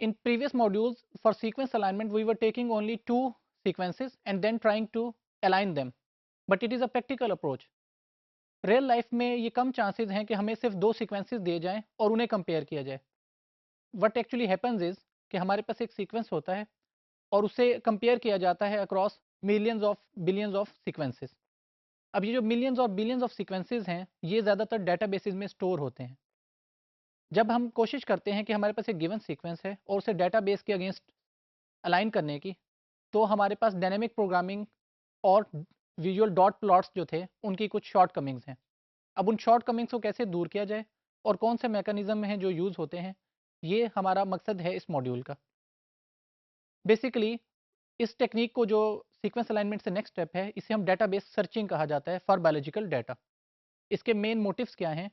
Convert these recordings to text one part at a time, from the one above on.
In previous modules, for sequence alignment, we were taking only two sequences and then trying to align them. But it is a practical approach. Real life में ये कम chances हैं कि हमें सिर्फ दो sequences दिए जाएं और उन्हें कंपेयर किया जाए. व्हाट एक्चुअली हैपेंस इज कि हमारे पास एक सीक्वेंस होता है और उसे कंपेयर किया जाता है across millions of billions of sequences. अब ये जो मिलियंस और बिलियंस ऑफ सीक्वेंसेस हैं ये ज़्यादातर डेटाबेसेस में स्टोर होते हैं. जब हम कोशिश करते हैं कि हमारे पास एक गिवन सीक्वेंस है और उसे डेटाबेस के अगेंस्ट अलाइन करने की, तो हमारे पास डायनेमिक प्रोग्रामिंग और विजुअल डॉट प्लॉट्स जो थे उनकी कुछ शॉर्ट कमिंग्स हैं. अब उन शॉर्ट कमिंग्स को कैसे दूर किया जाए और कौन से मैकेनिज्म हैं जो यूज़ होते हैं, ये हमारा मकसद है इस मॉड्यूल का. बेसिकली इस टेक्निक को जो सीक्वेंस अलाइनमेंट से नेक्स्ट स्टेप है, इसे हम डेटाबेस सर्चिंग कहा जाता है फॉर बायोलॉजिकल डाटा. इसके मेन मोटिव्स क्या हैं?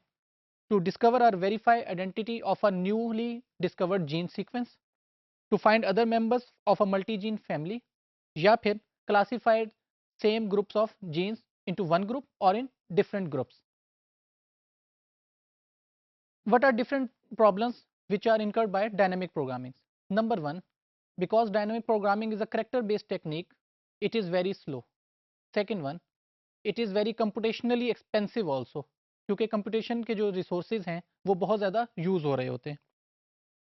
टू डिस्कवर और verify identity of a newly discovered gene sequence, to find other members of a multi gene family, या फिर classified same groups of genes into one group और in different groups. What are different problems which are incurred by dynamic programming? Number one, because dynamic programming is a character based technique, it is very slow. Second one, it is very computationally expensive also, क्योंकि computation के जो resources हैं वो बहुत ज़्यादा use हो रहे होते हैं.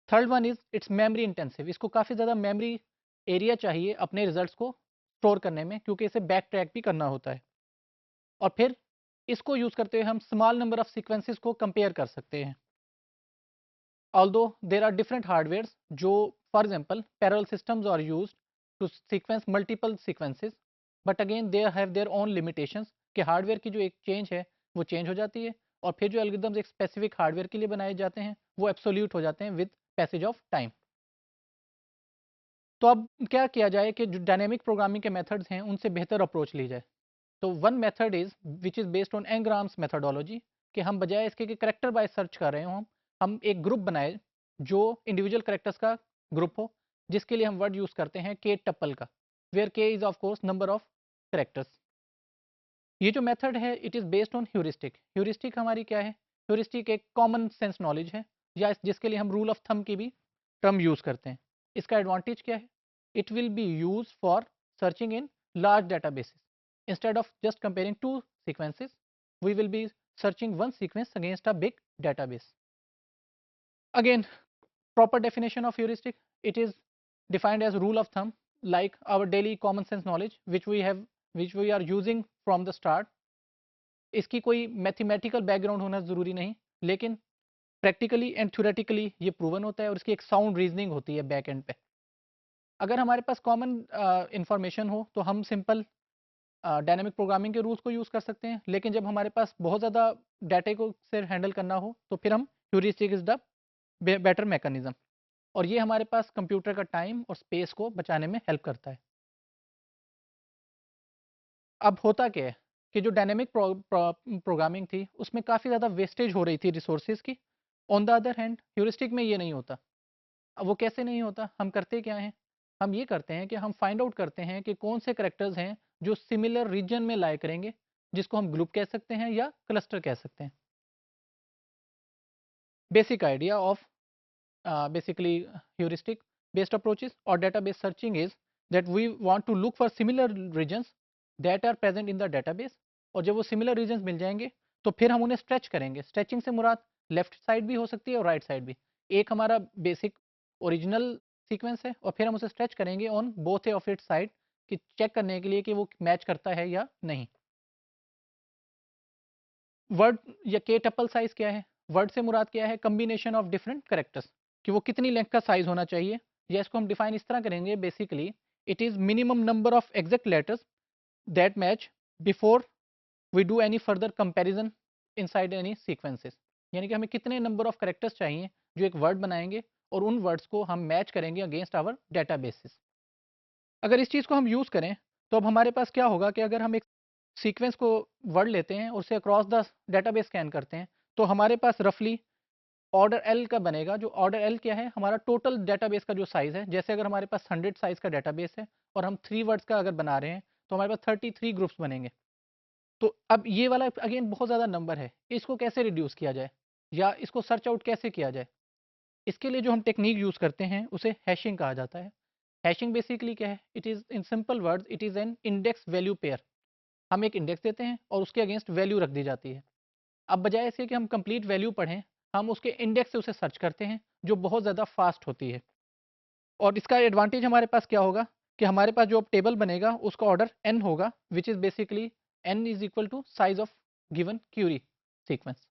Third one is it's memory intensive, इसको काफ़ी ज़्यादा मेमोरी एरिया चाहिए अपने रिजल्ट्स को स्टोर करने में, क्योंकि इसे बैक ट्रैक भी करना होता है. और फिर इसको यूज़ करते हुए हम स्मॉल नंबर ऑफ सीक्वेंसेस को कंपेयर कर सकते हैं. Although there are different hardwares, जो for example parallel systems are used to sequence multiple sequences, but again they have their own limitations कि हार्डवेयर की जो एक चेंज है वो चेंज हो जाती है और फिर जो एल्गोरिदम्स एक स्पेसिफिक हार्डवेयर के लिए बनाए जाते हैं वो एब्सोल्यूट हो जाते हैं विद पैसेज ऑफ टाइम. तो अब क्या किया जाए कि जो डायनेमिक प्रोग्रामिंग के मेथड्स हैं उनसे बेहतर अप्रोच ली जाए. तो one method is which is based on n-grams methodology, कि हम बजाय इसके कि करेक्टर बाय सर्च कर रहे हो हम एक ग्रुप बनाए जो इंडिविजुअल करेक्टर्स का ग्रुप हो, जिसके लिए हम वर्ड यूज़ करते हैं के टप्पल का, वेयर के is of course number of characters. ये जो मेथड है it is based on heuristic. Heuristic हमारी क्या है? ह्यूरिस्टिक एक कॉमन सेंस नॉलेज है, या जिसके लिए हम रूल ऑफ थंब की भी टर्म यूज़ करते हैं. इसका एडवांटेज क्या है? It will be use for searching in large databases. Instead of just comparing two sequences, we will be searching one sequence against a big database. Again, proper definition of heuristic, it is defined as rule of thumb, like our daily common sense knowledge which we are using from the start. इसकी कोई mathematical background होना ज़रूरी नहीं, लेकिन practically and theoretically ये proven होता है और इसकी एक साउंड रीजनिंग होती है बैक एंड पे. अगर हमारे पास कॉमन इंफॉर्मेशन हो तो हम सिंपल डायनामिक प्रोग्रामिंग के रूल्स को यूज़ कर सकते हैं, लेकिन जब हमारे पास बहुत ज़्यादा डाटे को से हैंडल करना हो तो फिर हम heuristic is the better mechanism, और ये हमारे पास कंप्यूटर का टाइम और स्पेस को बचाने में हेल्प करता है. अब होता क्या है कि जो डायनामिक प्रोग्रामिंग थी उसमें काफ़ी ज़्यादा वेस्टेज हो रही थी रिसोर्सेज की. On the other hand heuristic में ये नहीं होता. अब वो कैसे नहीं होता? हम करते क्या हैं? हम ये करते हैं कि हम फाइंड आउट करते हैं कि कौन से करेक्टर्स हैं जो सिमिलर रीजन में लाई करेंगे, जिसको हम ग्रुप कह सकते हैं या क्लस्टर कह सकते हैं. Basic idea of basically heuristic based approaches or database searching is that we want to look for similar regions that are present in the database, और जब वो सिमिलर रीजन्स मिल जाएंगे तो फिर हम उन्हें स्ट्रेच करेंगे. स्ट्रेचिंग से मुराद लेफ्ट साइड भी हो सकती है और राइट साइड भी. एक हमारा बेसिक ओरिजिनल सीक्वेंस है और फिर हम उसे स्ट्रेच करेंगे on both of it side कि चेक करने के लिए कि वो मैच करता है या नहीं. वर्ड या के टपल साइज क्या है? वर्ड से मुराद क्या है? कम्बिनेशन ऑफ डिफरेंट करेक्टर्स, कि वो कितनी लेंथ का साइज होना चाहिए. या इसको हम डिफाइन इस तरह करेंगे, basically it is minimum number of exact letters that match before we do any further comparison inside any sequences. यानी कि हमें कितने नंबर ऑफ करेक्टर्स चाहिए जो एक वर्ड बनाएंगे और उन वर्ड्स को हम मैच करेंगे अगेंस्ट आवर डेटाबेसिस. अगर इस चीज़ को हम यूज़ करें तो अब हमारे पास क्या होगा कि अगर हम एक सीक्वेंस को वर्ड लेते हैं और उसे अक्रॉस द डेटाबेस स्कैन करते हैं तो हमारे पास रफली ऑर्डर एल का बनेगा. जो ऑर्डर एल क्या है? हमारा टोटल डेटाबेस का जो साइज़ है. जैसे अगर हमारे पास 100 साइज़ का डेटाबेस है और हम 3 वर्ड्स का अगर बना रहे हैं तो हमारे पास 33 ग्रुप्स बनेंगे. तो अब ये वाला अगेन बहुत ज़्यादा नंबर है, इसको कैसे रिड्यूस किया जाए या इसको सर्च आउट कैसे किया जाए? इसके लिए जो हम टेक्निक यूज़ करते हैं उसे हैशिंग कहा जाता है। हैशिंग बेसिकली क्या है? It is in simple words it is an index value pair. हम एक इंडेक्स देते हैं और उसके अगेंस्ट वैल्यू रख दी जाती है। अब बजाय इसके कि हम कंप्लीट वैल्यू पढ़ें, हम उसके इंडेक्स से उसे सर्च करते हैं, जो बहुत ज़्यादा फास्ट होती है। और इसका एडवांटेज हमारे पास क्या होगा कि हमारे पास जो अब टेबल बनेगा उसका ऑर्डर n होगा, which is basically n is equal to size of given query sequence.